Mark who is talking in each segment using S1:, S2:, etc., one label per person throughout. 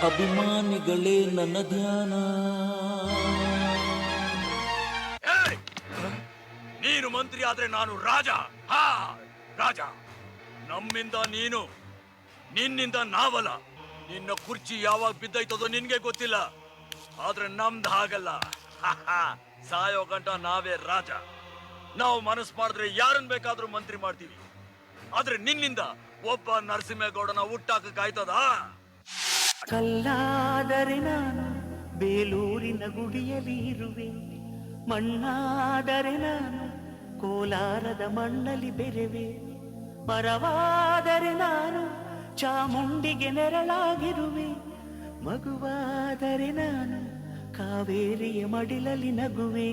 S1: ಅಭಿಮಾನಿಗಳೇ ನನ್ನ ಧ್ಯಾನ.
S2: ನೀನು ಮಂತ್ರಿ ಆದ್ರೆ ನಾನು ರಾಜ. ಹಾ ರಾಜ. ನಮ್ಮಿಂದ ನೀನು, ನಿನ್ನಿಂದ ನಾವಲ್ಲ. ನಿನ್ನ ಕುರ್ಚಿ ಯಾವಾಗ ಬಿದ್ದೈತದೋ ನಿನ್ಗೆ ಗೊತ್ತಿಲ್ಲ, ಆದ್ರೆ ನಮ್ದು ಹಾಗಲ್ಲ. ಸಾಯೋ ಗಂಟ ನಾವೇ ರಾಜ. ನಾವು ಮನಸ್ಸು ಮಾಡಿದ್ರೆ ಯಾರನ್ನ ಬೇಕಾದ್ರೂ ಮಂತ್ರಿ ಮಾಡ್ತೀವಿ. ಆದ್ರೆ ನಿನ್ನಿಂದ ಒಬ್ಬ ನರಸಿಂಹೇಗೌಡನ ಹುಟ್ಟಾಕಕ್ಕಾಯ್ತದ?
S3: ಕಲ್ಲಾದರೆ ನಾನು ಬೇಲೂರಿನ ಗುಡಿಯಲ್ಲಿ ಇರುವೆ, ಮಣ್ಣಾದರೆ ನಾನು ಕೋಲಾರದ ಮಣ್ಣಲ್ಲಿ ಬೆರೆವೆ, ಮರವಾದರೆ ನಾನು ಚಾಮುಂಡಿಗೆ ನೆರಳಾಗಿರುವೆ, ಮಗುವಾದರೆ ನಾನು ಕಾವೇರಿಯ ಮಡಿಲಲ್ಲಿ ನಗುವೆ.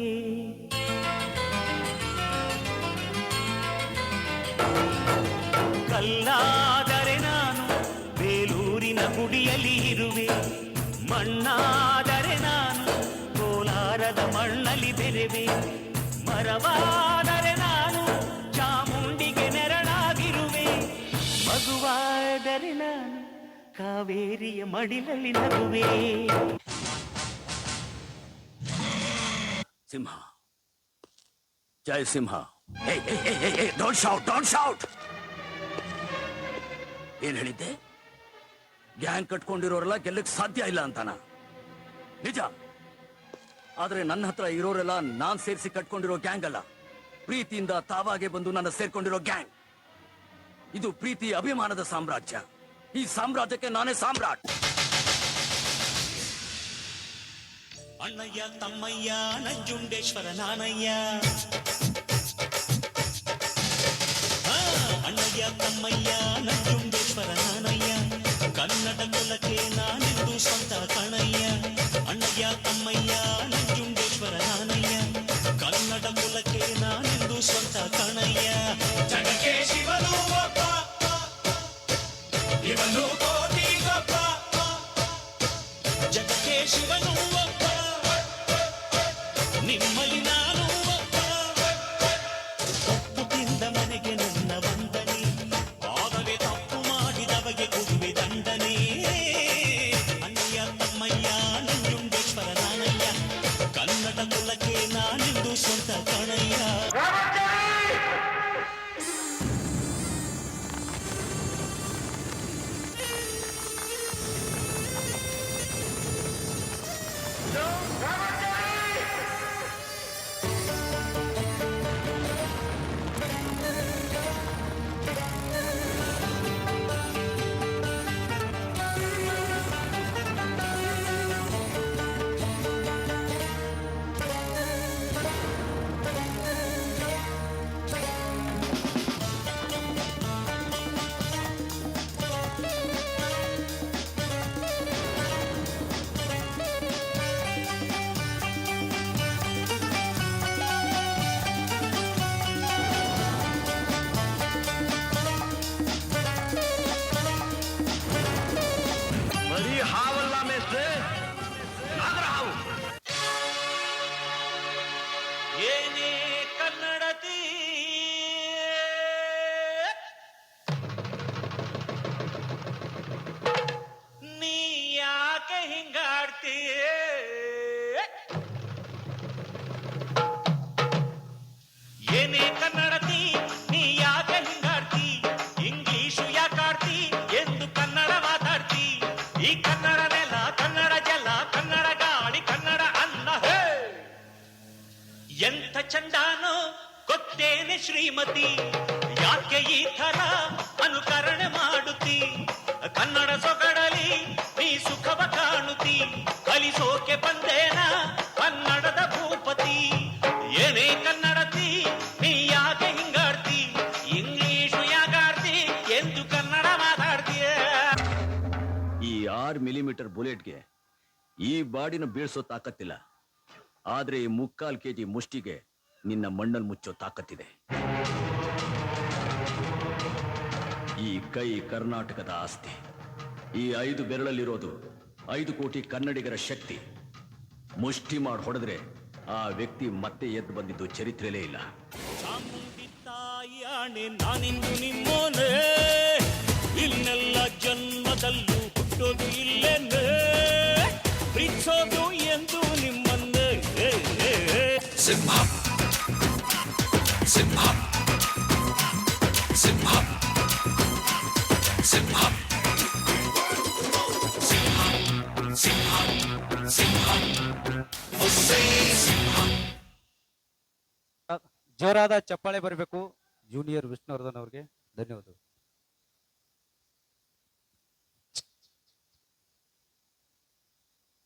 S3: ಕಲ್ಲಾದರೆ ನಾನು ಬೇಲೂರಿನ ಗುಡಿಯಲ್ಲಿ ಇರುವೆ, ಮಣ್ಣಾದರೆ ನಾನು ಕೋಲಾರದ ಮಣ್ಣಲ್ಲಿ ಬೆರೆವೆ, ಮರವಾದರೆ ನಾನು ಚಾಮುಂಡಿಗೆ ನೆರಳಾಗಿರುವೆ, ಮಗುವಾದರೆ ನಾನು ಕಾವೇರಿಯ ಮಡಿಲಲ್ಲಿ ನಗುವೆ.
S2: Simha, Jai Simha. Don't shout, don't shout. ಏನ್ ಹೇಳಿದ್ದೆ? ಗ್ಯಾಂಗ್ ಕಟ್ಕೊಂಡಿರೋರೆಲ್ಲ ಗೆಲ್ಲಕ್ ಸಾಧ್ಯ ಇಲ್ಲ ಅಂತಾನ? ನಿಜ. ಆದ್ರೆ ನನ್ನ ಹತ್ರ ಇರೋರೆಲ್ಲ ನಾನ್ ಸೇರಿಸಿ ಕಟ್ಕೊಂಡಿರೋ ಗ್ಯಾಂಗ್ ಅಲ್ಲ, ಪ್ರೀತಿಯಿಂದ ತಾವಾಗೆ ಬಂದು ನನ್ನ ಸೇರ್ಕೊಂಡಿರೋ ಗ್ಯಾಂಗ್. ಇದು ಪ್ರೀತಿ ಅಭಿಮಾನದ ಸಾಮ್ರಾಜ್ಯ. ಈ ಸಾಮ್ರಾಜ್ಯಕ್ಕೆ ನಾನೇ ಸಾಮ್ರಾಟ್.
S3: ಅಣ್ಣಯ್ಯ ತಮ್ಮಯ್ಯ ನಂಜುಂಡೇಶ್ವರ ನಾನಯ್ಯ, ಅಣ್ಣಯ್ಯ ತಮ್ಮಯ್ಯ ನಂಜುಂಡೇಶ್ವರ ನಾನಯ್ಯ, ಕನ್ನಡ ಕುಲಕ್ಕೆ ನಾನೆಂದು ಸ್ವಂತ ಕಣಯ್ಯ. ಅಣ್ಣಯ್ಯ ತಮ್ಮಯ್ಯ ನಂಜುಂಡೇಶ್ವರ ನಾನಯ್ಯ, ಕನ್ನಡ ಕುಲಕ್ಕೆ ನಾನೆಂದು ಸ್ವಂತ ಕಣಯ್ಯ. ಜಗಕ್ಕೆ ಶಿವನು ಒಬ್ಬ, ಇವನು ಕೋಟಿ ಗೊಬ್ಬ, ಜಗಕ್ಕೆ ಶಿವನು ಒಬ್ಬ, ನಿಮ್ಮಲ್ಲಿ ನಾನು ಒಬ್ಬ. ತಪ್ಪು ತಿಂದ ಮನೆಗೆ ನನ್ನ ವಂದನೆ, ಆಗಲೇ ತಪ್ಪು ಮಾಡಿದವಗೆ ಕೊಡುವೆ ದಂಡನೆ. ಅಣ್ಣಯ್ಯ ತಮ್ಮಯ್ಯ ನಂಜುಂಡೇಶ್ವರ ನಾನಯ್ಯ, ಕನ್ನಡ ಕುಲಕ್ಕೆ ನಾನೆಂದು ಸ್ವಂತ ಕಣಯ್ಯ. ಏನೇ ಕನ್ನಡತಿ, ನೀ ಯಾಕೆ ಹಿಂಗಾಡ್ತೀಯ? ಏನೇ ಕನ್ನಡತಿ, ನೀ ಯಾಕೆ ಹಿಂಗಾಡ್ತಿ? ಇಂಗ್ಲಿಷು ಯಾಕಾಡ್ತಿ ಎಂದು ಕನ್ನಡ ಮಾತಾಡ್ತಿ. ಈ ಕನ್ನಡ ನೆಲ, ಕನ್ನಡ ಜಲ, ಕನ್ನಡ ಗಾಳಿ, ಕನ್ನಡ ಅನ್ನ. ಹೇ ಎಂಥ ಚಂದಾನೋ ಗೊತ್ತೇನೆ ಶ್ರೀಮತಿ, ಯಾಕೆ ಈ ಥರ ಅನುಕರಣೆ ಮಾಡುತ್ತಿ? ಕನ್ನಡ ಸೊಗಡಲಿ ನೀ ಸುಖವ ಕಾಣುತ್ತಿ, ಕಲಿಸೋಕೆ ಬಂದೇನ ಕನ್ನಡದ ಭೂಪತಿ. ಏನೇ ಕನ್ನಡತಿ, ನೀ ಯಾಕೆ ಹಿಂಗಾಡ್ತಿ? ಇಂಗ್ಲಿಷು ಯಾಕಾಡ್ತಿ ಎಂದು ಕನ್ನಡ ಮಾತಾಡ್ತೀಯ?
S2: ಈ 6 ಮಿಲಿಮೀಟರ್ ಬುಲೆಟ್ಗೆ ಈ ಬಾಡಿನ ಬೀಳ್ಸೋ ತಾಕತ್ತಿಲ್ಲ, ಆದ್ರೆ ಈ 3/4 kg ಮುಷ್ಟಿಗೆ ನಿನ್ನ ಮಣ್ಣಲ್ಲಿ ಮುಚ್ಚೋ ತಾಕತ್ತಿದೆ. ಈ ಕೈ ಕರ್ನಾಟಕದ ಆಸ್ತಿ. ಈ 5 ಬೆರಳಲ್ಲಿರೋದು 5 ಕೋಟಿ ಕನ್ನಡಿಗರ ಶಕ್ತಿ. ಮುಷ್ಟಿ ಮಾಡಿ ಹೊಡೆದ್ರೆ ಆ ವ್ಯಕ್ತಿ ಮತ್ತೆ ಎದ್ದು ಬಂದಿದ್ದು ಚರಿತ್ರೆಲೇ ಇಲ್ಲ.
S3: ಚಾಮುಂಡಿ ತಾಯಿ ಆಣೆ ನಾನಿಂದು ನಿಮ್ಮೋನೆ, ಇನ್ನೆಲ್ಲ ಜನ್ಮದಲ್ಲೂ ಹುಟ್ಟೋದು ಇಲ್ಲೇನೆ.
S1: ಜೋರಾದ ಚಪ್ಪಾಳೆ ಬರಬೇಕು ಜೂನಿಯರ್ ವಿಷ್ಣುವರ್ಧನ್ ಅವರಿಗೆ. ಧನ್ಯವಾದಗಳು.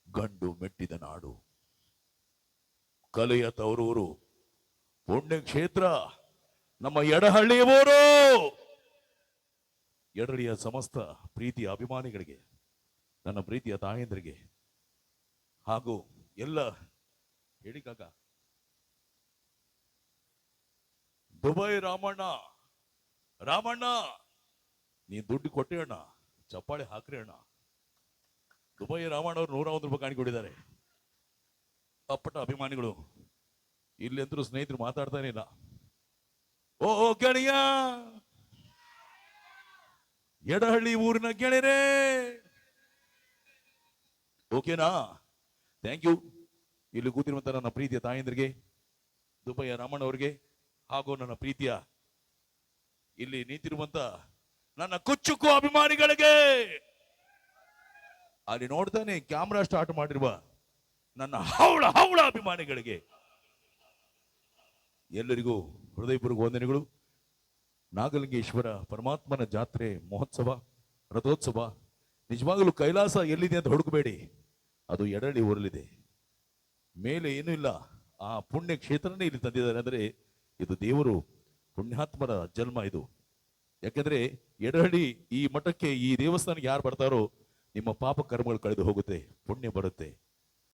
S4: ಗಂಡು ಮೆಟ್ಟಿದ ನಾಡು, ಕಲೆಯ ತವರೂರು, ಪುಣ್ಯಕ್ಷೇತ್ರ ನಮ್ಮ ಎಡಹಳ್ಳಿಯವರು. ಎಡಹಳ್ಳಿಯ ಸಮಸ್ತ ಪ್ರೀತಿಯ ಅಭಿಮಾನಿಗಳಿಗೆ, ನನ್ನ ಪ್ರೀತಿಯ ತಾಯಂದ್ರಿಗೆ ಹಾಗೂ ಎಲ್ಲ ಹೇಳಿಕಾಗ ದುಬೈ ರಾಮಣ್ಣ, ರಾಮಣ್ಣ ನೀ ದುಡ್ಡು ಕೊಟ್ಟೆ ಅಣ್ಣ, ಚಪ್ಪಾಳೆ ಹಾಕ್ರಿ ಅಣ್ಣ. ದುಬೈ ರಾಮಣ್ಣ ಅವರು 101 ರೂಪಾಯಿ ಕಾಣಿಕೊಂಡಿದ್ದಾರೆ. ಅಪ್ಪಟ ಅಭಿಮಾನಿಗಳು ಇಲ್ಲಂತರೂ ಸ್ನೇಹಿತರು ಮಾತಾಡ್ತಾನೆ ಇಲ್ಲ. ಓ ಗೆಳೆಯ, ಎಡಹಳ್ಳಿ ಊರಿನ ಗೆಳೆಯರೇ, ಓಕೆನಾ? Thank you. ಇಲ್ಲಿ ಕೂತಿರುವಂತ ನನ್ನ ಪ್ರೀತಿಯ ತಾಯಂದ್ರಿಗೆ, ದುಬೈಯ ರಾಮಣ್ಣ ಅವರಿಗೆ ಹಾಗೂ ನನ್ನ ಪ್ರೀತಿಯ ಇಲ್ಲಿ ನಿಂತಿರುವಂತ ನನ್ನ ಕುಚ್ಚುಕು ಅಭಿಮಾನಿಗಳಿಗೆ, ಅಲ್ಲಿ ನೋಡ್ತಾನೆ ಕ್ಯಾಮ್ರಾ ಸ್ಟಾರ್ಟ್ ಮಾಡಿರುವ ನನ್ನ ಹವಳ ಹವಳ ಅಭಿಮಾನಿಗಳಿಗೆ ಎಲ್ಲರಿಗೂ ಹೃದಯಪೂರ್ವಕ ವಂದನೆಗಳು. ನಾಗಲಿಂಗೇಶ್ವರ ಪರಮಾತ್ಮನ ಜಾತ್ರೆ ಮಹೋತ್ಸವ, ರಥೋತ್ಸವ ನಿಜವಾಗಲೂ ಕೈಲಾಸ ಎಲ್ಲಿದೆ ಅಂತ ಹುಡುಕಬೇಡಿ, ಅದು ಎಡಹಳ್ಳಿ ಊರಲ್ಲಿದೆ. ಮೇಲೆ ಏನೂ ಇಲ್ಲ, ಆ ಪುಣ್ಯ ಕ್ಷೇತ್ರನೇ ಇಲ್ಲಿ ತಂದಿದ್ದಾರೆ. ಅಂದರೆ ಇದು ದೇವರು ಪುಣ್ಯಾತ್ಮರ ಜನ್ಮ ಇದು. ಯಾಕೆಂದ್ರೆ ಎಡಹಳ್ಳಿ ಈ ಮಠಕ್ಕೆ, ಈ ದೇವಸ್ಥಾನಕ್ಕೆ ಯಾರು ಬರ್ತಾರೋ ನಿಮ್ಮ ಪಾಪ ಕರ್ಮಗಳು ಕಳೆದು ಹೋಗುತ್ತೆ, ಪುಣ್ಯ ಬರುತ್ತೆ.